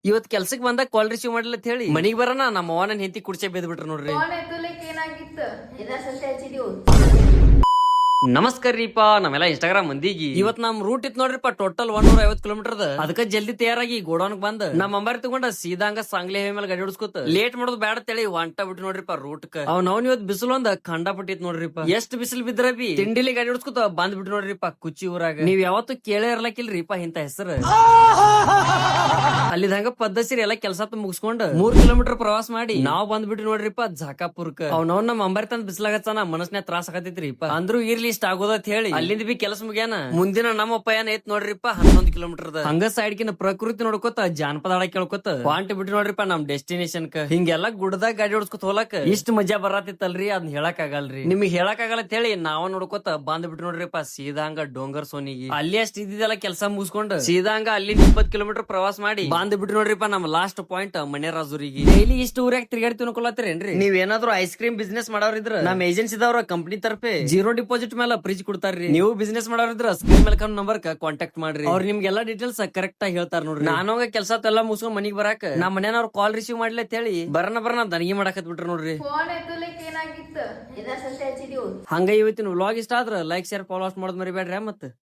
ಇವತ್ ಕೆಲ್ಸಕ್ ಬಂದಾಗ ಕಾಲ್ ರಿಸೀವ್ ಮಾಡಿಲ್ಲ ಅಂತ ಹೇಳಿ ಮನಿಗ್ ಬರೋಣ ನಮ್ಮ ಅವನ ಹೆಂಡತಿ ಕುಡ್ಸೆ ಬೇದ್ ಬಿಟ್ರು ನೋಡ್ರಿ. ಏನಾಗಿತ್ತು ಇದಕ್ಕೆ ಹಚ್ಚಿದೀವು. ನಮಸ್ಕಾರ ರೀಪಾ ನಮ್ಮೆಲ್ಲ ಇನ್ಸ್ಟಾಗ್ರಾಮ್ ಮಂದಿಗೆ ಇವತ್ ನಮ್ ರೂಟ್ ಇತ್ ನೋಡ್ರಿಪ್ಪ ಟೋಟಲ್ 150 ಕಿಲೋಮೀಟರ್ ಅದಕ್ಕ ಜಲ್ದಿ ತಯಾರಾಗಿ ಗೋಡೌನ್ ಬಂದ್ ನಮ್ ಅಂಬಾರಿ ತಗೊಂಡ ಸೀದಾಂಗ ಸಾಂಗ್ಲಿ ಹೈ ಮೇಲೆ ಗಾಡಿ ಹೊಡ್ಸ್ಕೊತ ಲೇಟ್ ಮಾಡೋದು ಬೇಡ ತಳಿ ಒಂಟ ಬಿಟ್ಟು ನೋಡ್ರಿಪ್ಪ ರೂಟ್ ಅವ್ನ ಇವತ್ ಬಿಸಿಲು ಒಂದ್ ಖಂಡ ಪಟ್ಟಿತ್ ನೋಡ್ರಿಪ್ಪ ಎಷ್ಟ್ ಬಿಸಿಲು ಬಿದ್ರ ಬಿ ತಿಂಡಿಲಿ ಗಾಡಿ ಹೊಡ್ಸ್ಕೊತ ಬಂದ್ ಬಿಟ್ಟು ನೋಡ್ರಿಪ್ಪ ಕುಚ್ಚಿ ಊರಾಗ ನೀವ್ ಯಾವತ್ತು ಕೇಳೇ ಇರ್ಲಕ್ಕಿಲ್ರಿಪ್ಪ ಇಂತ ಹೆಸರು. ಅಲ್ಲಿ ಹಂಗ ಪದ್ಧತಿ ಎಲ್ಲ ಕೆಲಸ ಮುಗಿಸ್ಕೊಂಡ್ 3 ಕಿಲೋಮೀಟರ್ ಪ್ರವಾಸ ಮಾಡಿ ನಾವ್ ಬಂದ್ಬಿಟ್ಟು ನೋಡ್ರಿಪ್ಪ ಜಾಕಾಪುರ್ಕ ಅವ್ನವ್ ನಮ್ ಅಂಬಾರಿ ತಂದ್ ಬಿಸ್ಲಾಗತ್ತಾನ ಮನಸ್ನ್ಯಾಗ ತ್ರಾಸ ಆಗತೈತ್ರಿಪ್ಪ ಅಂದ್ರೂ ಇರ್ಲಿ ಇಷ್ಟ ಆಗೋದತ್ ಹೇಳಿ ಅಲ್ಲಿಂದ ಬಿ ಕೆಲಸ ಮುಗ್ಯಾನ ಮುಂದಿನ ನಮ್ಮಪ್ಪ ಏನ್ ಐತ್ ನೋಡ್ರಿಪ್ಪ 11 ಕಿಲೋಮೀಟರ್ ಹಂಗ ಸೈಡ್ ಕಿನ ಪ್ರಕೃತಿ ನೋಡ್ಕೋತ ಜಾನಪದ ಹಾಡ ಕೇಳ್ಕೊತ ಪಾಂಟ್ ಬಿಟ್ಟು ನೋಡ್ರಿಪ್ಪ ನಮ್ ಡೆಸ್ಟಿನೇಷನ್ ಹಿಂಗೆಲ್ಲಾ ಗುಡ್ದಾಗ ಗಾಡಿ ಹೊಡ್ಸ್ಕೊತ ಹೋಲಕ್ ಇಷ್ಟ ಮಜಾ ಬರತ್ತಿತ್ತಲ್ರಿ ಅದ್ನ ಹೇಳಕ್ ಆಗಲ್ರಿ ನಿಮ್ಗೆ ಹೇಳಕ್ ಆಗಲ್ಲ ಅಂತ ಹೇಳಿ ನಾವ ನೋಡ್ಕೋತ ಬಂದ್ ಬಿಟ್ಟು ನೋಡ್ರಿಪ್ಪ ಸೀದಾಂಗ ಡೋಂಗರ್ ಸೋನಿಗೆ ಅಲ್ಲಿ ಅಷ್ಟ್ ಇದ್ದಿದ್ದೆಲ್ಲ ಕೆಲಸ ಮುಗಿಸ್ಕೊಂಡು ಸೀದಾಂಗ ಅಲ್ಲಿ 20 ಕಿಲೋಮೀಟರ್ ಪ್ರವಾಸ ಮಾಡಿ ಬಂದ್ ಬಿಟ್ಟು ನೋಡ್ರಿಪ್ಪ ನಮ್ ಲಾಸ್ಟ್ ಪಾಯಿಂಟ್ ಮನೆರಾಜೂರಿಗೆ ಡೈಲಿ ಇಷ್ಟು ಊರಾಗ ತಿರ್ಗಾಡಿ ತಿನ್ಕೊಳತ್ತೀರೇನ್ರಿ ನೀವ್ ಏನಾದ್ರು ಐಸ್ ಕ್ರೀಮ್ ಬಿಸ್ನೆಸ್ ಮಾಡೋರಿದ್ರ ನಮ್ ಏಜೆನ್ಸಿದವ್ರ ಕಂಪನಿ ತರಫೆ 0 ಡಿಪಾಸಿಟ್ ಮೇಲೆ ಫ್ರಿಜ್ ಕೊಡ್ತಾರ್ರಿ. ನೀವು ಬಿಸ್ನೆಸ್ ಮಾಡೋರಿದ್ರ ಸ್ಕ್ರೀನ್ ಮೇಲೆ ನಂಬರ್ ಕಾಂಟ್ಯಾಕ್ಟ್ ಮಾಡ್ರಿ ಅವ್ರ ನಿಮ್ಗೆಲ್ಲಾ ಡೀಟೇಲ್ಸ್ ಕರೆಕ್ಟ್ ಆಗಿ ಹೇಳ್ತಾರ ನೋಡ್ರಿ. ನಾನೋಗ ಕೆಲಸ ಎಲ್ಲ ಮುಗಿಸ್ಕೊಂಡ್ ಮನಿಗ್ ಬರಾಕ ನಮ್ ಮನೆಯವ್ರ ಕಾಲ್ ರಿಸೀವ್ ಮಾಡ್ಲಿ ಅಂತ ಹೇಳಿ ಬರನ ದನಿಗೆ ಮಾಡಾಕತ್ ಬಿಟ್ರ ನೋಡ್ರಿ. ಫೋನ್ ಎತ್ತಲಿಕ್ಕೆ ಏನಾಗಿತ್ತು ಇದಕ್ಕೆ ಹಚ್ಚಿದೀವು. ಹಂಗ ಇವತ್ತಿನ ವ್ಲಾಗ್ ಇಷ್ಟ ಆದ್ರ ಲೈಕ್ ಶೇರ್ ಫಾಲೋ ಮಾಡೋದ್ ಮರಿಬೇಡ್ರಿ ಮತ್ತೆ.